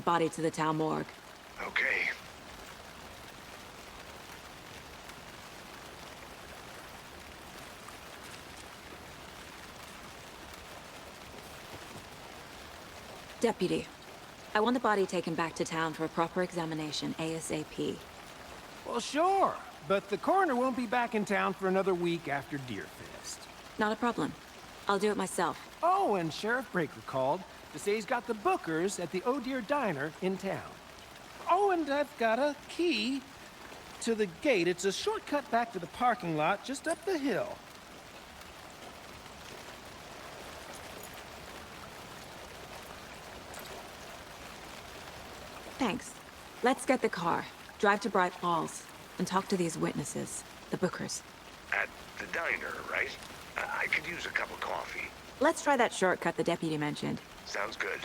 body to the town morgue. Okay. Deputy, I want the body taken back to town for a proper examination, ASAP. Well, sure, but the coroner won't be back in town for another week after Deerfest. Not a problem. I'll do it myself. Oh, and Sheriff Breaker called to say he's got the Bookers at the Oh Deer Diner in town. Oh, and I've got a key to the gate. It's a shortcut back to the parking lot just up the hill. Thanks. Let's get the car, drive to Bright Falls, and talk to these witnesses, the Bookers. At the diner, right? I could use a cup of coffee. Let's try that shortcut the deputy mentioned. Sounds good.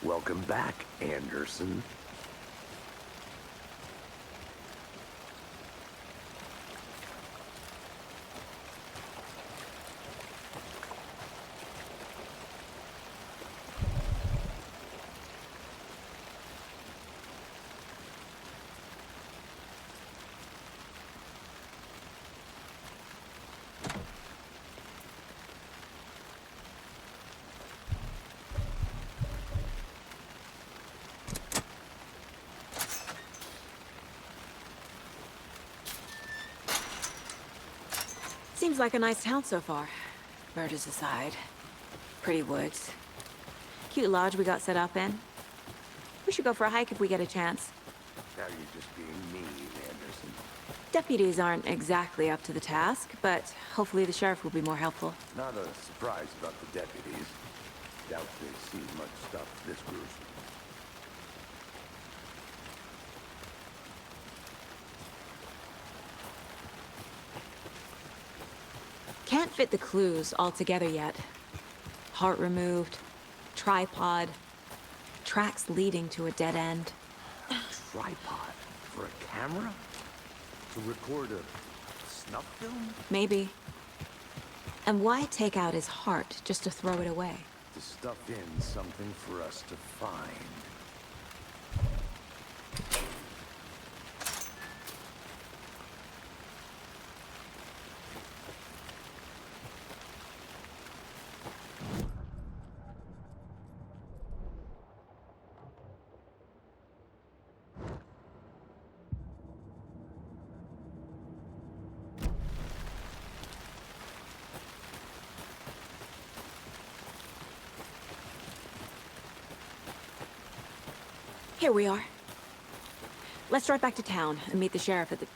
Welcome back, Anderson. Seems like a nice town so far. Murders aside. Pretty woods. Cute lodge we got set up in. We should go for a hike if we get a chance. Now you're just being mean, Anderson. Deputies aren't exactly up to the task, but hopefully the sheriff will be more helpful. Not a surprise about the deputies. Doubt they've seen much stuff this gruesome. Can't fit the clues all together yet. Heart removed, tripod, tracks leading to a dead end. Tripod? For a camera? To record a snuff film? Maybe. And why take out his heart just to throw it away? To stuff in something for us to find. Here we are. Let's drive back to town and meet the sheriff at the...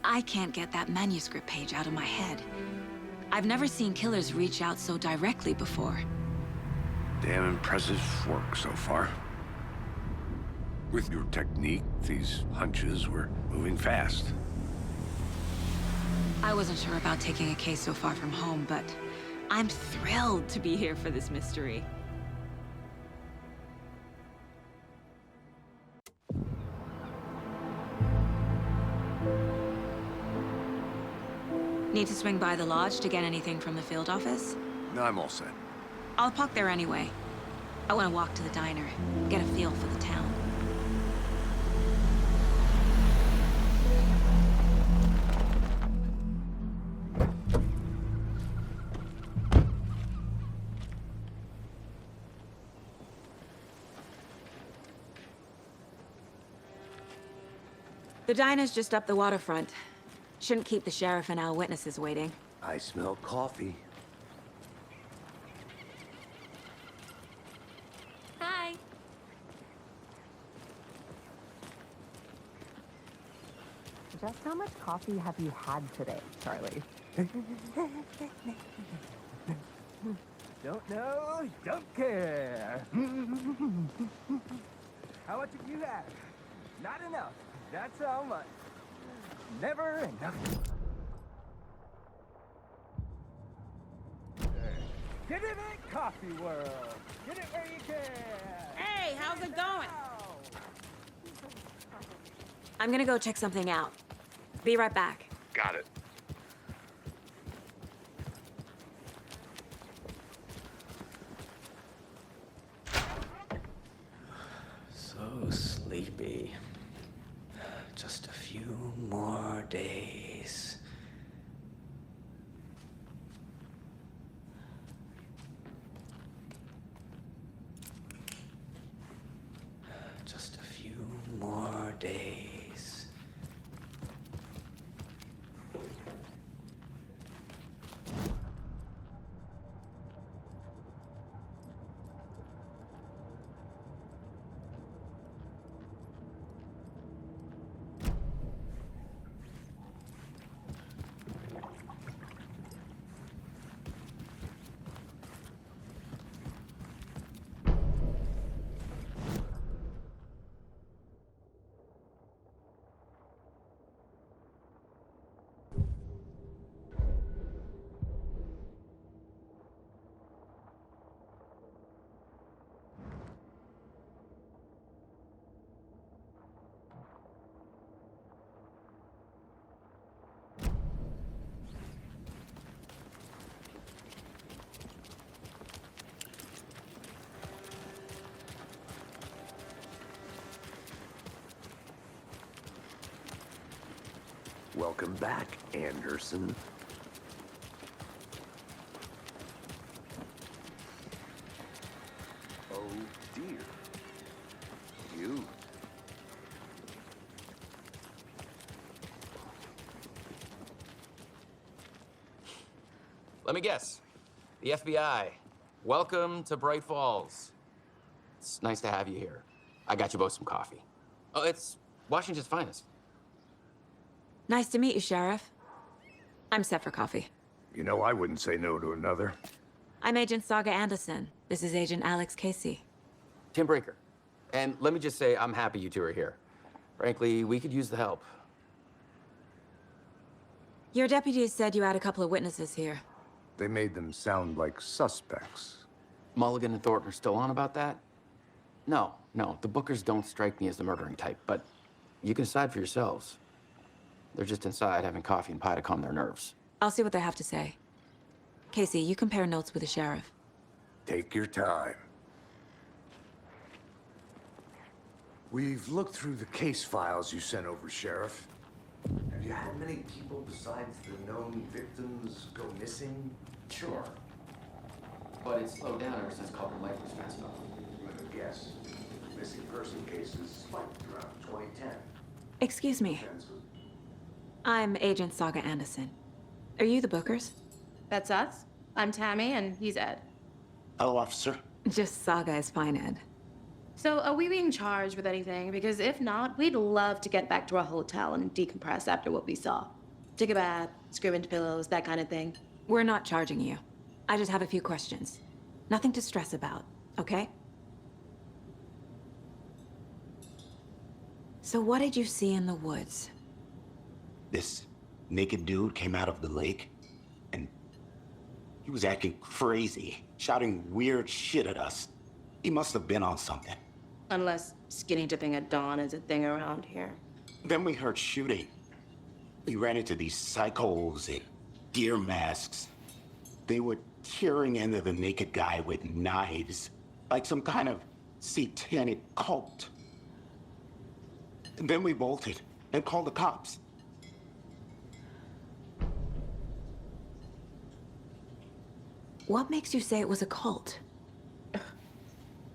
I can't get that manuscript page out of my head. I've never seen killers reach out so directly before. Damn impressive work so far. With your technique, these hunches were moving fast. I wasn't sure about taking a case so far from home, but I'm thrilled to be here for this mystery. Need to swing by the lodge to get anything from the field office? No, I'm all set. I'll park there anyway. I want to walk to the diner, get a feel for the town. The diner's just up the waterfront. Shouldn't keep the sheriff and our witnesses waiting. I smell coffee. Hi. Just how much coffee have you had today, Charlie? Don't know, don't care. How much have you had? Not enough. That's how much. Never enough. Get in it, Coffee World. Get it where you can. Hey, how's it going? I'm gonna go check something out. Be right back. Got it. So sleepy. Just a few more days. Just a few more days. Welcome back, Anderson. Oh dear. You. Let me guess. The FBI. Welcome to Bright Falls. It's nice to have you here. I got you both some coffee. Oh, it's Washington's finest. Nice to meet you, Sheriff. I'm set for coffee. You know, I wouldn't say no to another. I'm Agent Saga Anderson. This is Agent Alex Casey. Tim Breaker. And let me just say, I'm happy you two are here. Frankly, we could use the help. Your deputies said you had a couple of witnesses here. They made them sound like suspects. Mulligan and Thornton are still on about that? No, the Bookers don't strike me as the murdering type, but you can decide for yourselves. They're just inside having coffee and pie to calm their nerves. I'll see what they have to say. Casey, you compare notes with the sheriff. Take your time. We've looked through the case files you sent over, Sheriff. Have you had many people besides the known victims go missing? Sure. But it's slowed down ever since Culver Lake was fenced off. Let me guess. Missing person cases spiked around 2010. Excuse me. I'm Agent Saga Anderson. Are you the Bookers? That's us. I'm Tammy, and he's Ed. Hello, officer. Just Saga is fine, Ed. So, are we being charged with anything? Because if not, we'd love to get back to our hotel and decompress after what we saw. Take a bath, scream into pillows, that kind of thing. We're not charging you. I just have a few questions. Nothing to stress about, okay? So what did you see in the woods? This naked dude came out of the lake, and he was acting crazy, shouting weird shit at us. He must have been on something. Unless skinny dipping at dawn is a thing around here. Then we heard shooting. We ran into these psychos in deer masks. They were tearing into the naked guy with knives, like some kind of satanic cult. And then we bolted and called the cops. What makes you say it was a cult?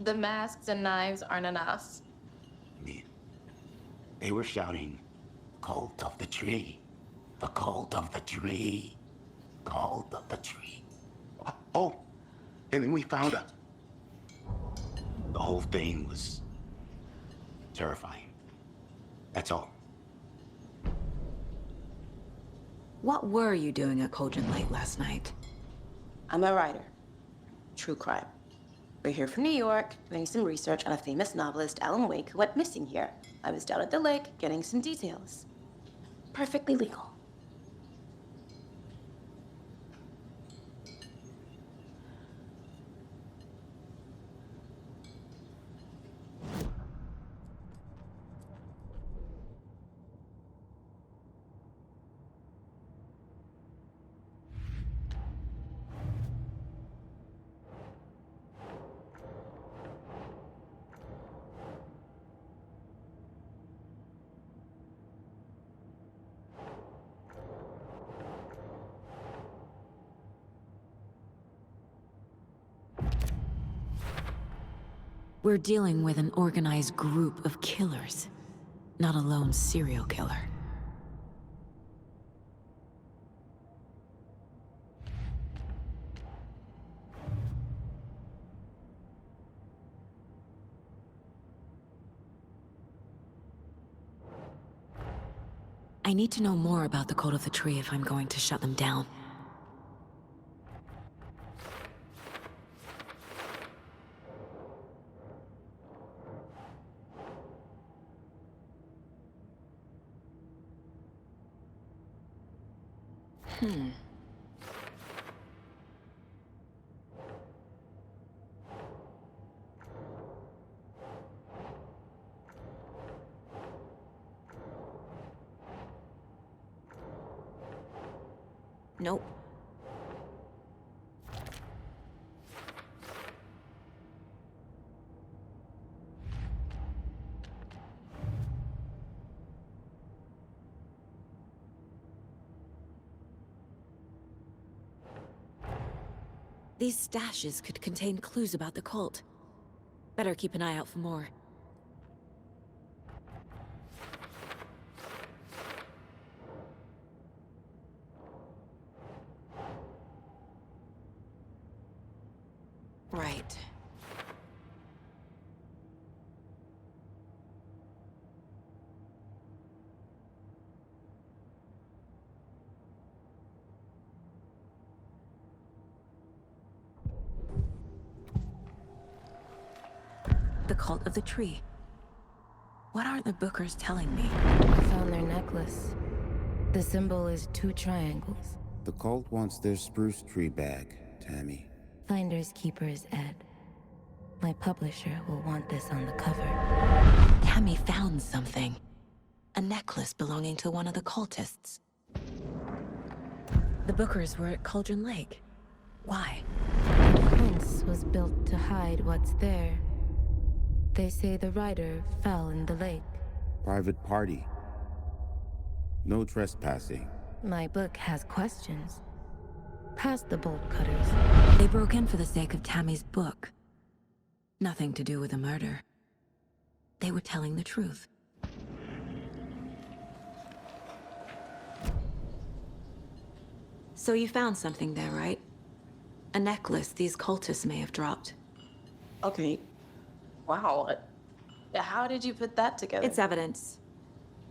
The masks and knives aren't enough. I mean, they were shouting, Cult of the tree. The cult of the tree. Cult of the tree. Oh, and then we found her. The whole thing was terrifying. That's all. What were you doing at Cauldron Lake last night? I'm a writer. True crime. We're here from New York, doing some research on a famous novelist, Alan Wake, who went missing here. I was down at the lake, getting some details. Perfectly legal. We're dealing with an organized group of killers, not a lone serial killer. I need to know more about the Cult of the Tree if I'm going to shut them down. Nope. These stashes could contain clues about the cult. Better keep an eye out for more. Right. The Cult of the Tree. What are the Bookers telling me? I found their necklace. The symbol is 2 triangles. The cult wants their spruce tree back, Tammy. Finders keepers, Ed. My publisher will want this on the cover. Tammy found something. A necklace belonging to one of the cultists. The Bookers were at Cauldron Lake. Why? The fence was built to hide what's there. They say the rider fell in the lake. Private party. No trespassing. My book has questions. Past the bolt cutters. They broke in for the sake of Tammy's book. Nothing to do with the murder. They were telling the truth. So you found something there, right? A necklace these cultists may have dropped. Okay. Wow. How did you put that together? It's evidence.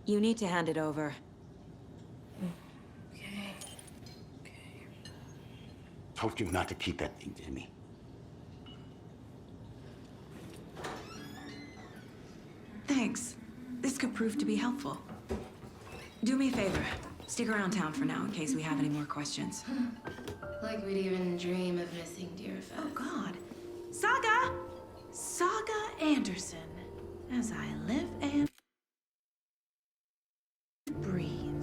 You need to hand it over. Okay. Told you not to keep that thing to me. Thanks. This could prove to be helpful. Do me a favor. Stick around town for now in case we have any more questions. Like we'd even dream of missing dear friends. Oh, God. Saga! Saga Anderson. As I live and breathe.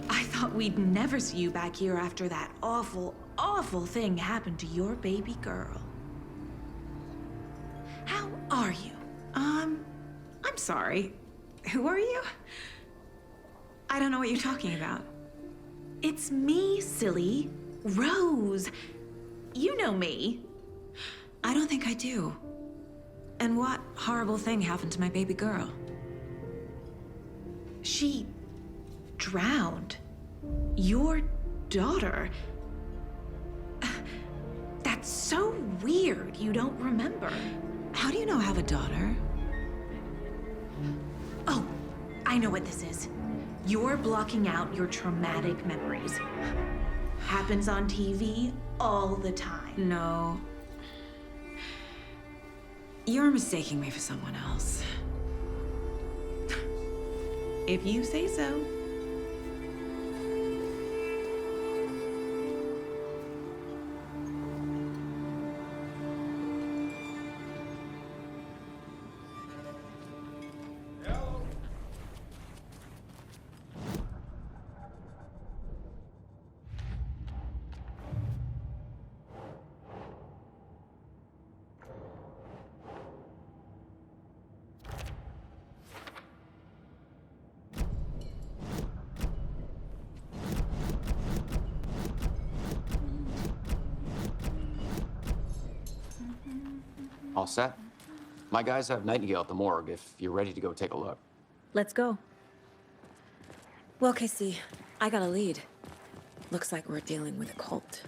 I thought we'd never see you back here after that awful, awful thing happened to your baby girl. How are you? I'm sorry. Who are you? I don't know what you're talking about. It's me, silly. Rose. You know me. I don't think I do. And what horrible thing happened to my baby girl? She drowned. Your daughter. That's so weird you don't remember. How do you know I have a daughter? Oh, I know what this is. You're blocking out your traumatic memories. Happens on TV all the time. No. You're mistaking me for someone else. If you say so. All set? My guys have Nightingale at the morgue if you're ready to go take a look. Let's go. Well, Casey, I got a lead. Looks like we're dealing with a cult.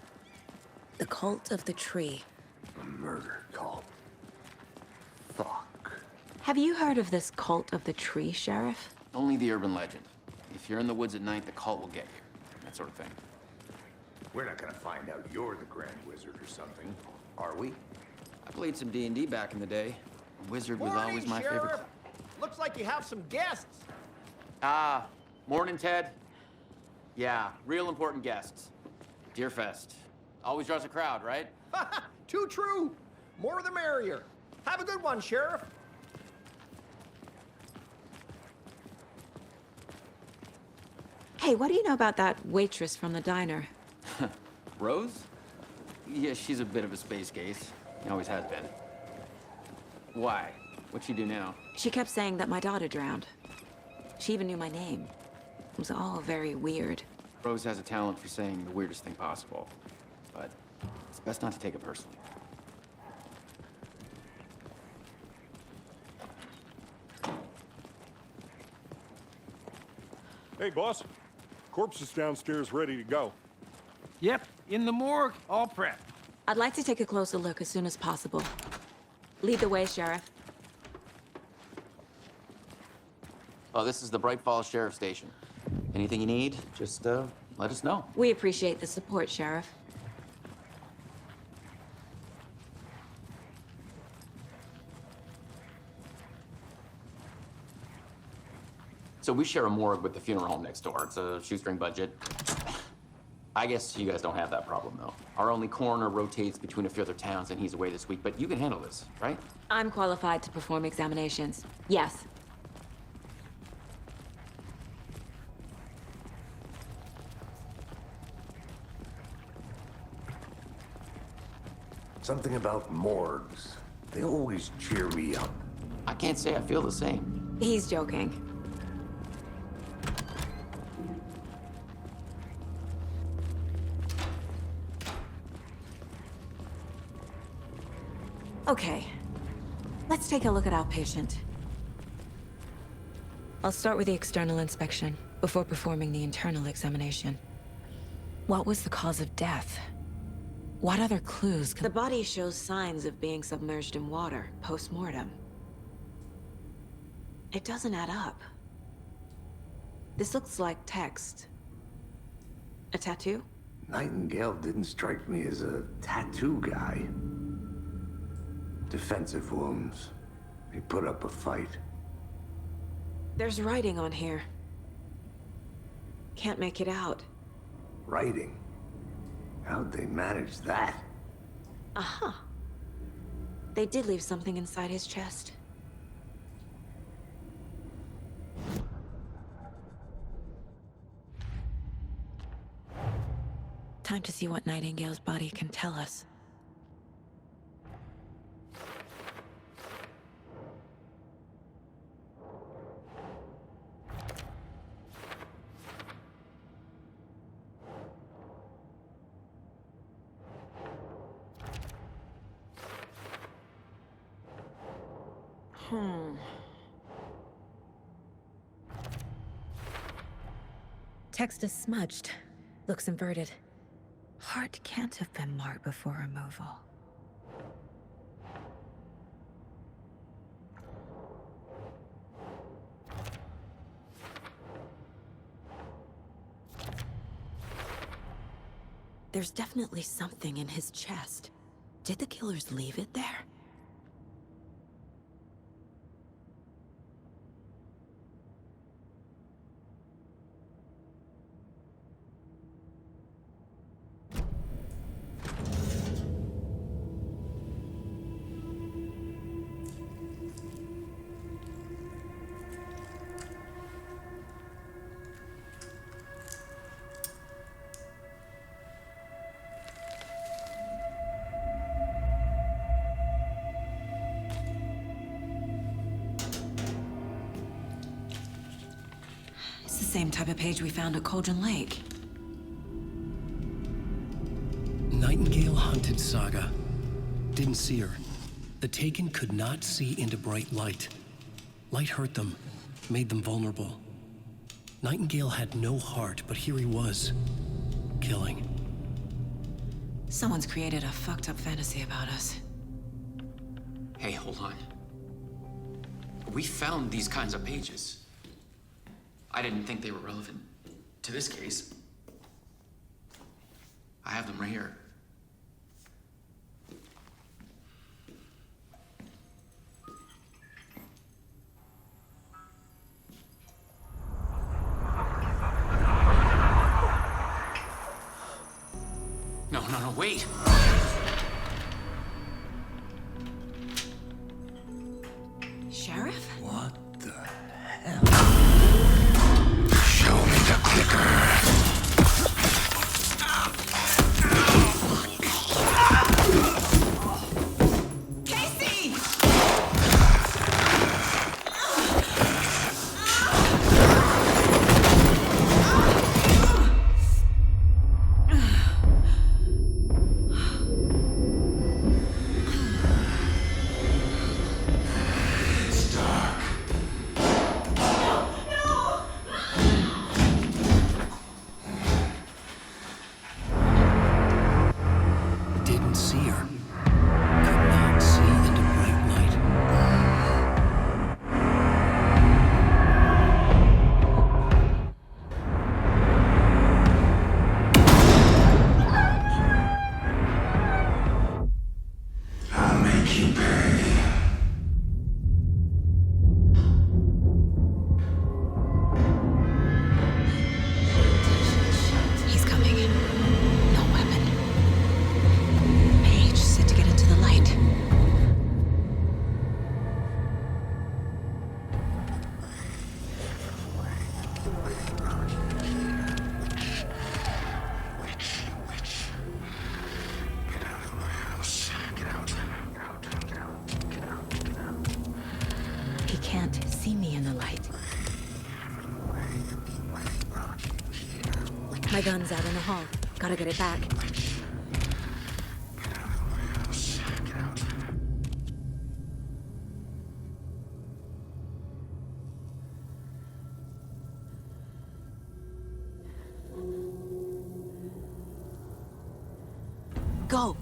The cult of the tree. A murder cult. Fuck. Have you heard of this cult of the tree, Sheriff? Only the urban legend. If you're in the woods at night, the cult will get you. That sort of thing. We're not gonna find out you're the Grand Wizard or something, are we? I played some D&D back in the day. Wizard was Morning, always my Sheriff. favorite. Looks like you have some guests. Ah, morning, Ted. Yeah, real important guests. Deerfest. Always draws a crowd, right? Too true. More the merrier. Have a good one, Sheriff. Hey, what do you know about that waitress from the diner? Rose? Yeah, she's a bit of a space case. Always has been. Why? What'd she do now? She kept saying that my daughter drowned. She even knew my name. It was all very weird. Rose has a talent for saying the weirdest thing possible. But it's best not to take it personally. Hey, boss. Corpse is downstairs ready to go. Yep, in the morgue, all prepped. I'd like to take a closer look as soon as possible. Lead the way, Sheriff. Oh, this is the Bright Falls Sheriff Station. Anything you need, just let us know. We appreciate the support, Sheriff. So we share a morgue with the funeral home next door. It's a shoestring budget. I guess you guys don't have that problem, though. Our only coroner rotates between a few other towns, and he's away this week. But you can handle this, right? I'm qualified to perform examinations. Yes. Something about morgues. They always cheer me up. I can't say I feel the same. He's joking. Okay, let's take a look at our patient. I'll start with the external inspection before performing the internal examination. What was the cause of death? What other clues? The body shows signs of being submerged in water post-mortem. It doesn't add up. This looks like text. A tattoo? Nightingale didn't strike me as a tattoo guy. Defensive wounds. He put up a fight. There's writing on here. Can't make it out. Writing? How'd they manage that? Uh-huh. They did leave something inside his chest. Time to see what Nightingale's body can tell us. Text is smudged. Looks inverted. Heart can't have been marked before removal. There's definitely something in his chest. Did the killers leave it there? Same type of page we found at Cauldron Lake. Nightingale hunted Saga. Didn't see her. The Taken could not see into bright light. Light hurt them, made them vulnerable. Nightingale had no heart, but here he was, killing. Someone's created a fucked up fantasy about us. Hey, hold on. We found these kinds of pages. I didn't think they were relevant to this case. I have them right here. No, wait! Sheriff? What the hell? Show me the clicker. My gun's out in the hall. Gotta get it back. Go!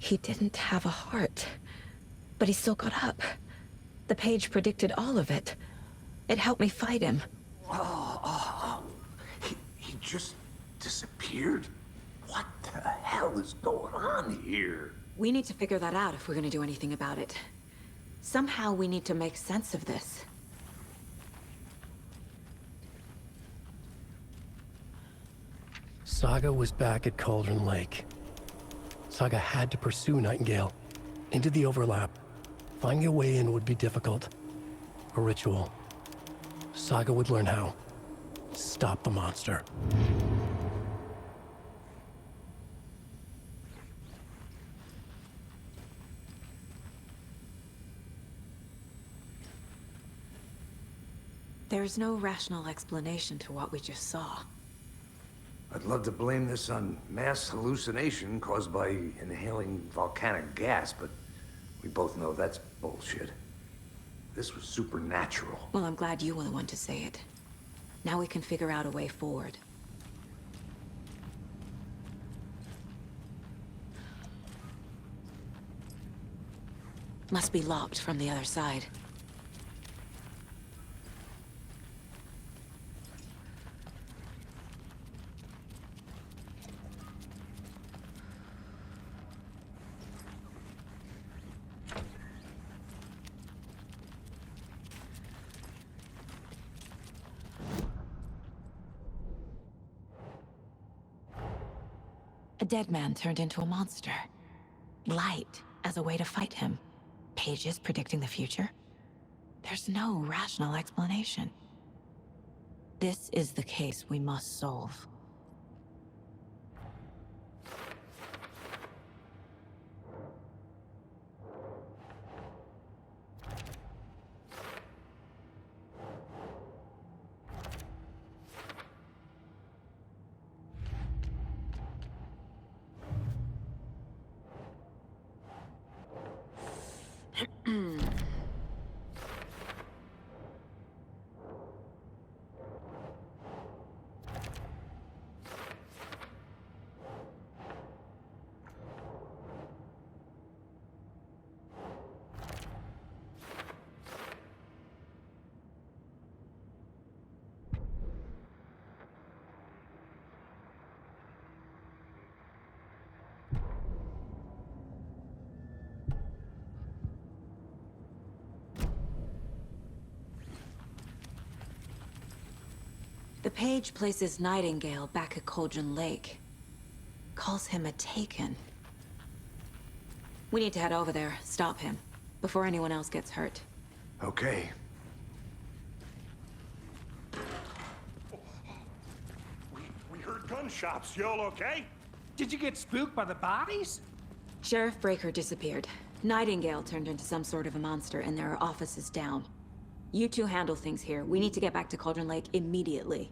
He didn't have a heart, but he still got up. The page predicted all of it. It helped me fight him. He just disappeared? What the hell is going on here? We need to figure that out if we're gonna do anything about it. Somehow we need to make sense of this. Saga was back at Cauldron Lake. Saga had to pursue Nightingale into the overlap. Finding a way in would be difficult. A ritual. Saga would learn how. Stop the monster. There's no rational explanation to what we just saw. I'd love to blame this on mass hallucination caused by inhaling volcanic gas, but we both know that's bullshit. This was supernatural. Well, I'm glad you were the one to say it. Now we can figure out a way forward. Must be locked from the other side. A dead man turned into a monster. Light as a way to fight him. Pages predicting the future? There's no rational explanation. This is the case we must solve. The page places Nightingale back at Cauldron Lake. Calls him a Taken. We need to head over there, stop him, before anyone else gets hurt. Okay. We heard gunshots. Y'all okay? Did you get spooked by the bodies? Sheriff Breaker disappeared. Nightingale turned into some sort of a monster, and there are offices down. You two handle things here. We need to get back to Cauldron Lake immediately.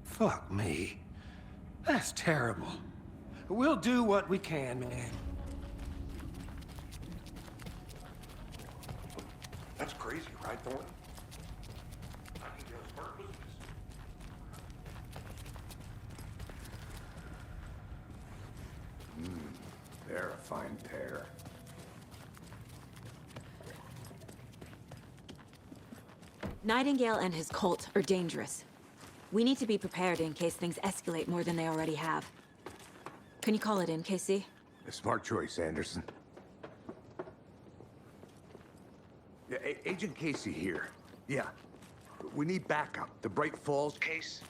Fuck me. That's terrible. We'll do what we can, man. That's crazy, right, Thornton? They're a fine pair. Nightingale and his cult are dangerous. We need to be prepared in case things escalate more than they already have. Can you call it in, KC? A smart choice, Anderson. Yeah, Agent Casey here. Yeah. We need backup. The Bright Falls case?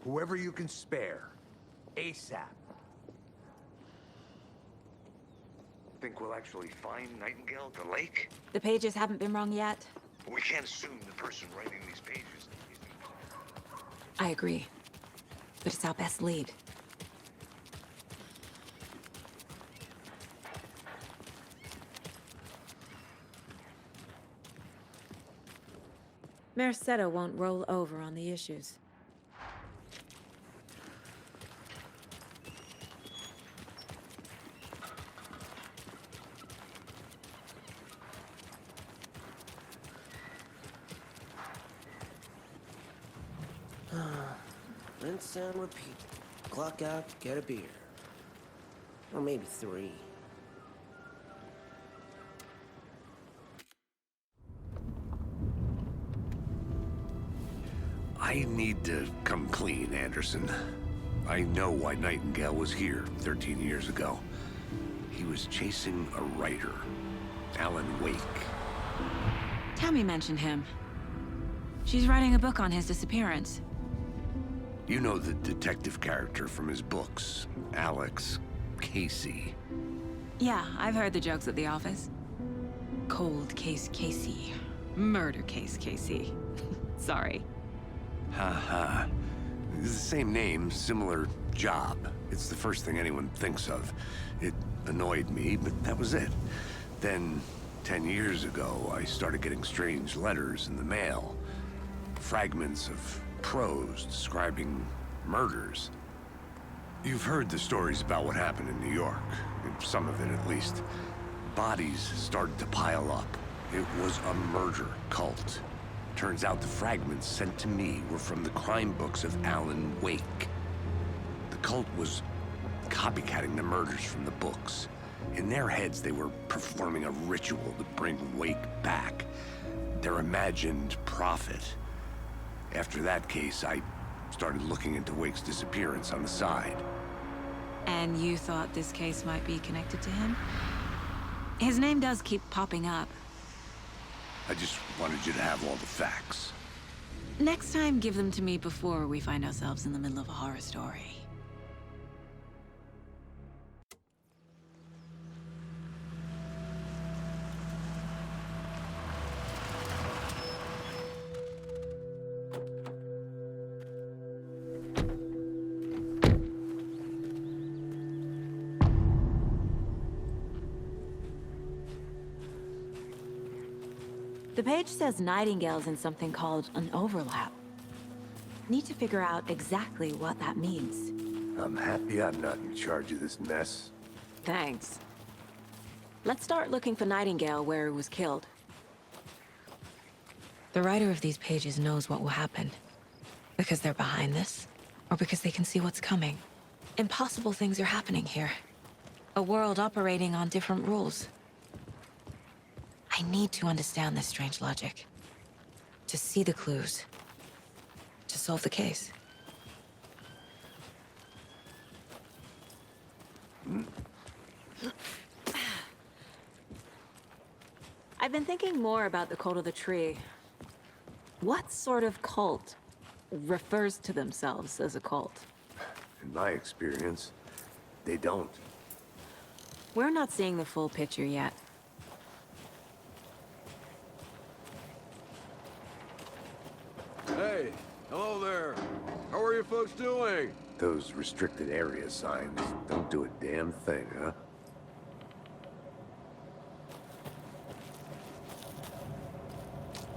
Whoever you can spare. ASAP. Think we'll actually find Nightingale at the lake? The pages haven't been wrong yet. We can't assume the person writing these pages. I agree. But it's our best lead. Mercado won't roll over on the issues. Rinse and repeat. Clock out, get a beer. Or maybe 3. I need to come clean, Anderson. I know why Nightingale was here 13 years ago. He was chasing a writer, Alan Wake. Tammy mentioned him. She's writing a book on his disappearance. You know the detective character from his books, Alex Casey. Yeah, I've heard the jokes at the office. Cold case Casey. Murder case Casey. Sorry. Ha. The same name, similar job. It's the first thing anyone thinks of. It annoyed me, but that was it. Then, 10 years ago, I started getting strange letters in the mail. Fragments of prose describing murders. You've heard the stories about what happened in New York. Some of it, at least. Bodies started to pile up. It was a murder cult. Turns out the fragments sent to me were from the crime books of Alan Wake. The cult was copycatting the murders from the books. In their heads, they were performing a ritual to bring Wake back. Their imagined prophet. After that case, I started looking into Wake's disappearance on the side. And you thought this case might be connected to him? His name does keep popping up. I just wanted you to have all the facts. Next time, give them to me before we find ourselves in the middle of a horror story. The page says Nightingale's in something called an overlap. Need to figure out exactly what that means. I'm happy I'm not in charge of this mess. Thanks. Let's start looking for Nightingale where he was killed. The writer of these pages knows what will happen. Because they're behind this, or because they can see what's coming. Impossible things are happening here. A world operating on different rules. I need to understand this strange logic. To see the clues. To solve the case. I've been thinking more about the cult of the tree. What sort of cult refers to themselves as a cult? In my experience, they don't. We're not seeing the full picture yet. Hey, hello there. How are you folks doing? Those restricted area signs don't do a damn thing, huh?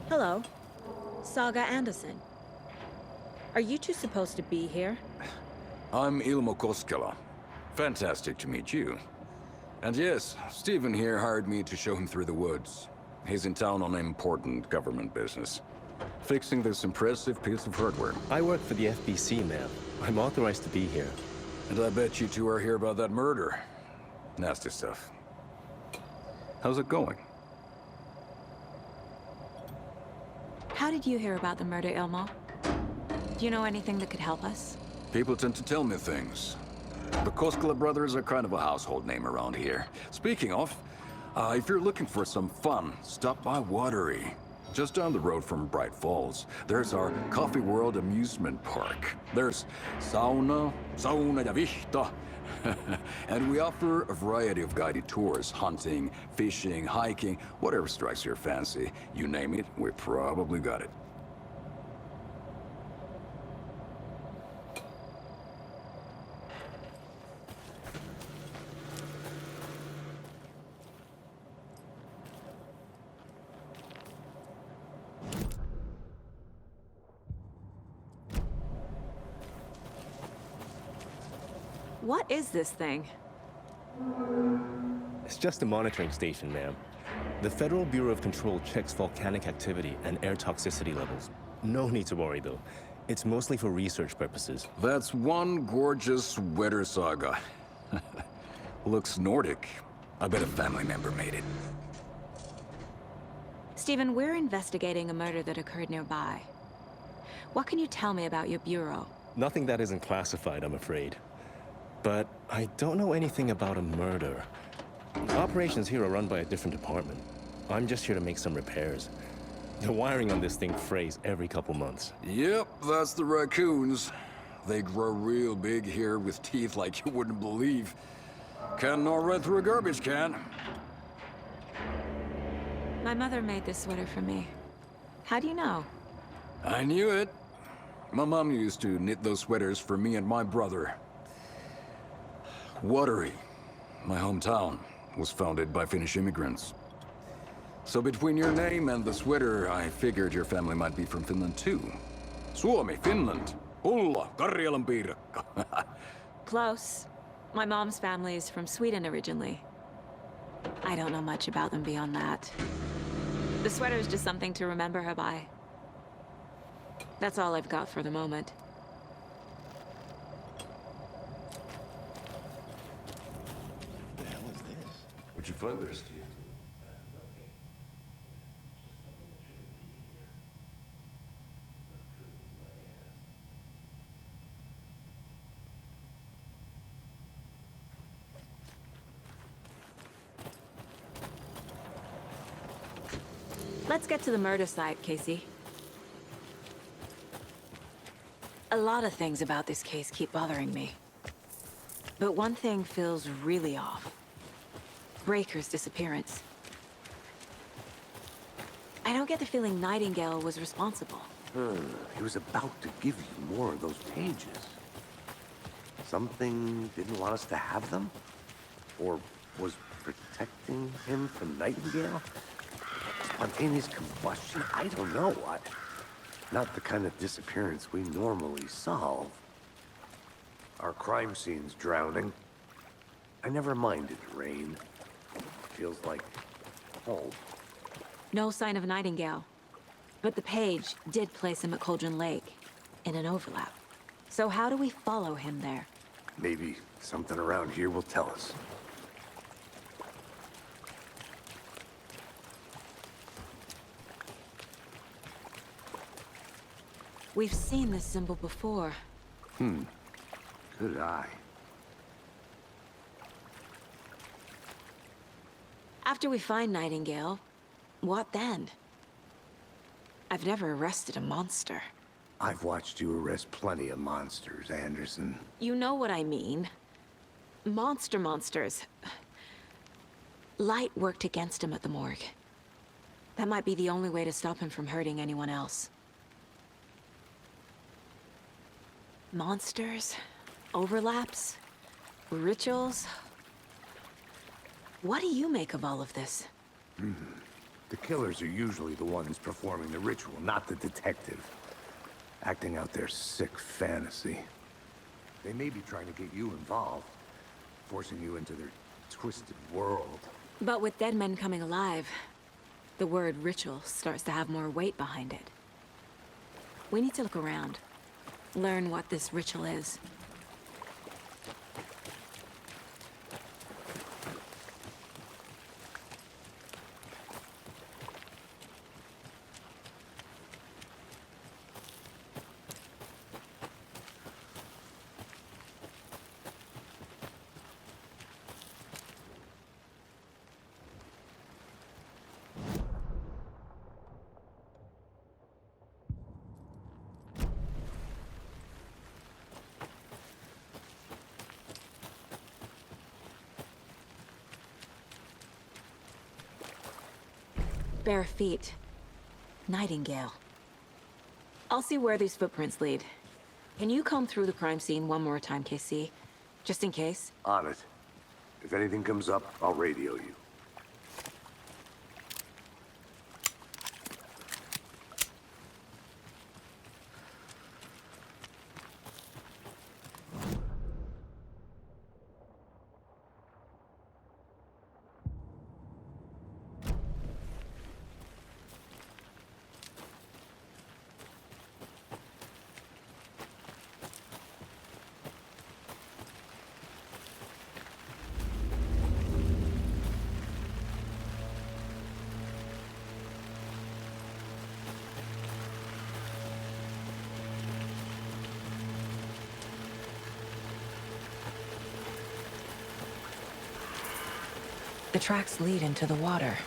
Hello. Saga Anderson. Are you two supposed to be here? I'm Ilmo Koskela. Fantastic to meet you. And yes, Stephen here hired me to show him through the woods. He's in town on important government business. Fixing this impressive piece of hardware. I work for the FBC, ma'am. I'm authorized to be here. And I bet you two are here about that murder. Nasty stuff. How's it going? How did you hear about the murder, Ilmo? Do you know anything that could help us? People tend to tell me things. The Koskela brothers are kind of a household name around here. Speaking of, if you're looking for some fun, stop by Watery. Just down the road from Bright Falls, there's our Coffee World amusement park. There's sauna ja vihta. And we offer a variety of guided tours, hunting, fishing, hiking, whatever strikes your fancy. You name it, we probably got it. What is this thing? It's just a monitoring station, ma'am. The Federal Bureau of Control checks volcanic activity and air toxicity levels. No need to worry, though. It's mostly for research purposes. That's one gorgeous weather saga. Looks Nordic. I bet a family member made it. Stephen, we're investigating a murder that occurred nearby. What can you tell me about your bureau? Nothing that isn't classified, I'm afraid. But I don't know anything about a murder. Operations here are run by a different department. I'm just here to make some repairs. The wiring on this thing frays every couple months. Yep, that's the raccoons. They grow real big here with teeth like you wouldn't believe. Can't gnaw right through a garbage can. My mother made this sweater for me. How do you know? I knew it. My mom used to knit those sweaters for me and my brother. Watery, my hometown, was founded by Finnish immigrants. So between your name and the sweater, I figured your family might be from Finland too. Suomi, Finland. Ulla, Karjalan piirakka. Close. My mom's family is from Sweden originally. I don't know much about them beyond that. The sweater is just something to remember her by. That's all I've got for the moment. What'd you find there, Steve? Let's get to the murder site, Casey. A lot of things about this case keep bothering me. But one thing feels really off. Breaker's disappearance. I don't get the feeling Nightingale was responsible. He was about to give you more of those pages. Something didn't want us to have them? Or was protecting him from Nightingale? Spontaneous combustion? I don't know what. Not the kind of disappearance we normally solve. Our crime scene's drowning. I never minded rain. Feels like home. No sign of Nightingale. But the page did place him at Cauldron Lake, in an overlap. So how do we follow him there? Maybe something around here will tell us. We've seen this symbol before. Good eye. After we find Nightingale, what then? I've never arrested a monster. I've watched you arrest plenty of monsters, Anderson. You know what I mean. Monsters. Light worked against him at the morgue. That might be the only way to stop him from hurting anyone else. Monsters? Overlaps? Rituals? What do you make of all of this? The killers are usually the ones performing the ritual, not the detective. Acting out their sick fantasy. They may be trying to get you involved, forcing you into their twisted world. But with dead men coming alive, the word ritual starts to have more weight behind it. We need to look around. Learn what this ritual is. Bare feet. Nightingale. I'll see where these footprints lead. Can you comb through the crime scene one more time, KC? Just in case? On it. If anything comes up, I'll radio you. The tracks lead into the water.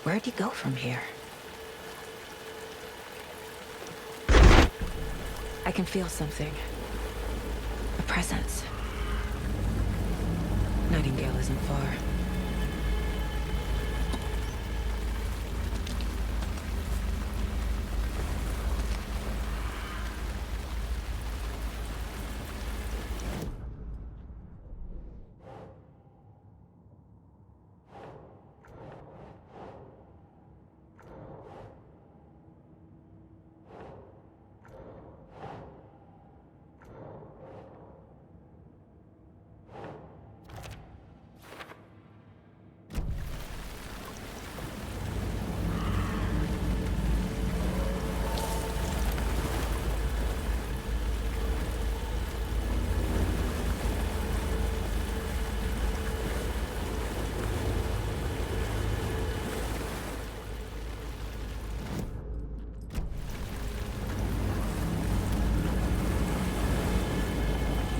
Where'd he go from here? I can feel something. A presence. Nightingale isn't far.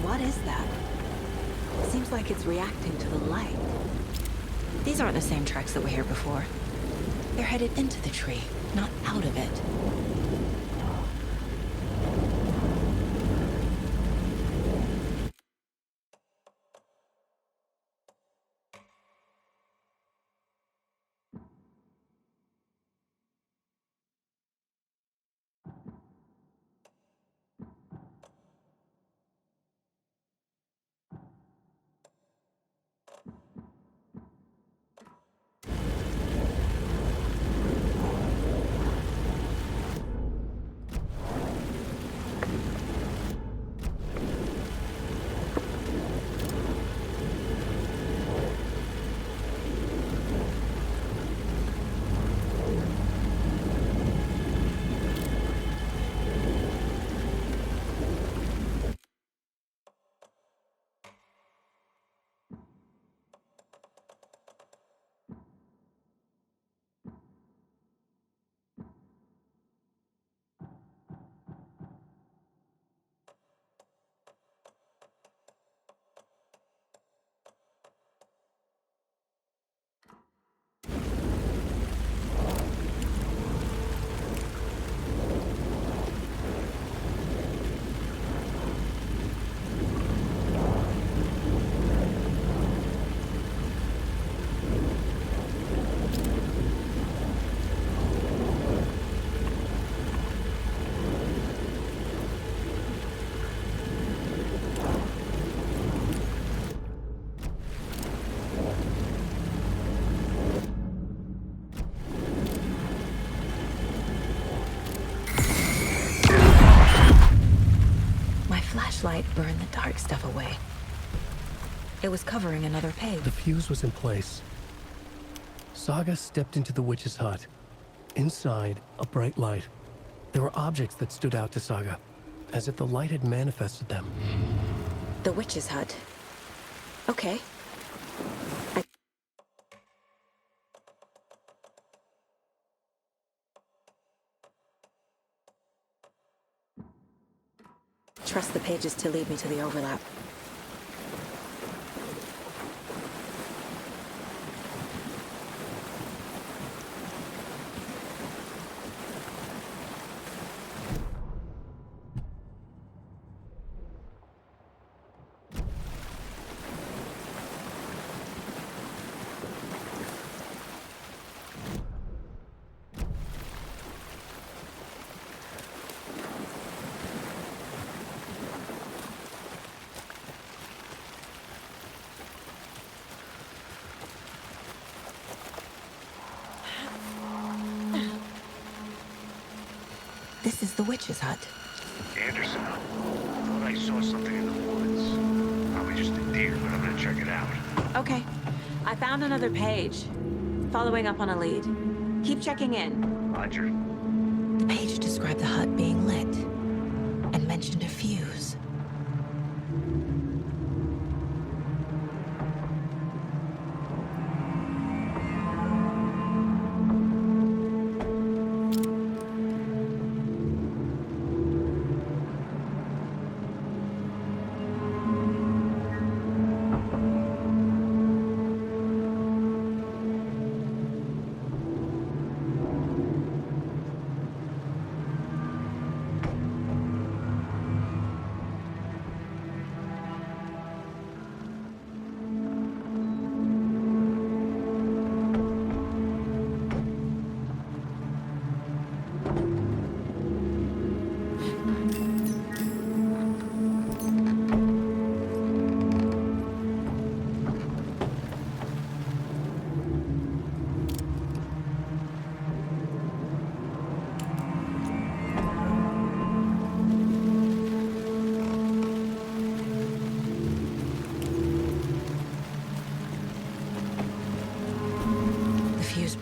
What is that? Seems like it's reacting to the light. These aren't the same tracks that were here before. They're headed into the tree, not out of it. Flashlight burned the dark stuff away. It was covering another page. The fuse was in place. Saga stepped into the witch's hut. Inside, a bright light. There were objects that stood out to Saga, as if the light had manifested them. The witch's hut. Okay. Trust the pages to lead me to the overlap. This is the witch's hut. Anderson, I thought I saw something in the woods. Probably just a deer, but I'm gonna check it out. Okay. I found another page. Following up on a lead. Keep checking in. Roger. The page described the hut being lit and mentioned a fuse.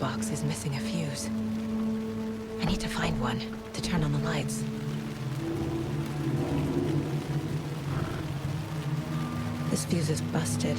Box is missing a fuse. I need to find one to turn on the lights. This fuse is busted.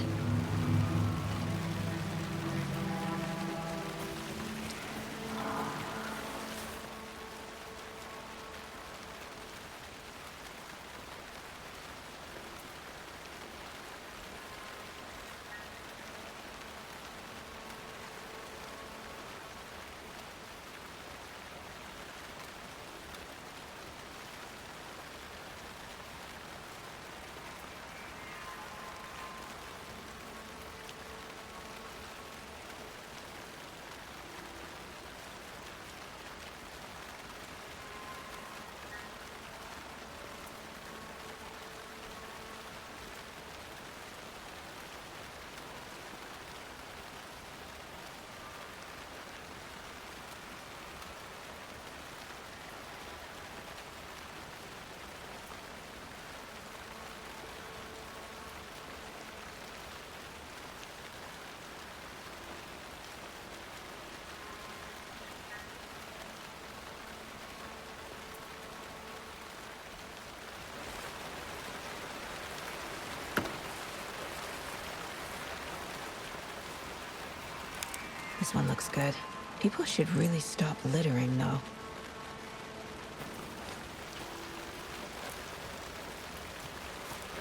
This one looks good. People should really stop littering, though.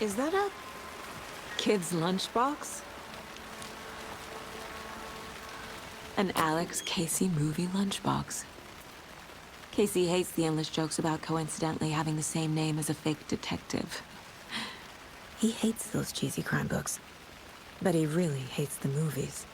Is that a kid's lunchbox? An Alex Casey movie lunchbox. Casey hates the endless jokes about coincidentally having the same name as a fake detective. He hates those cheesy crime books, but he really hates the movies.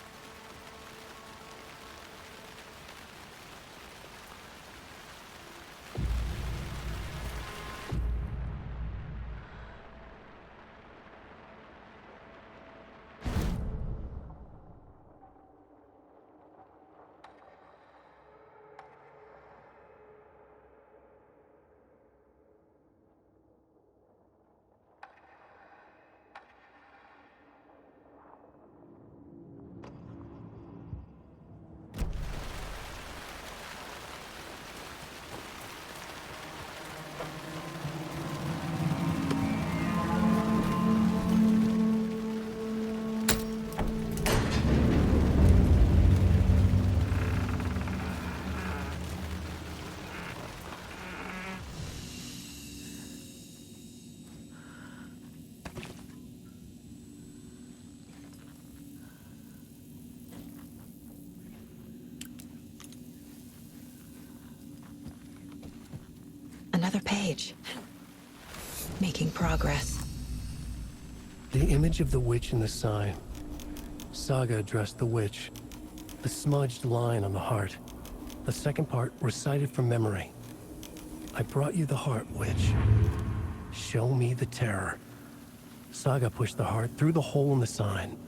Another page. Making progress. The image of the witch in the sign. Saga addressed the witch. The smudged line on the heart. The second part recited from memory. I brought you the heart, witch. Show me the terror. Saga pushed the heart through the hole in the sign.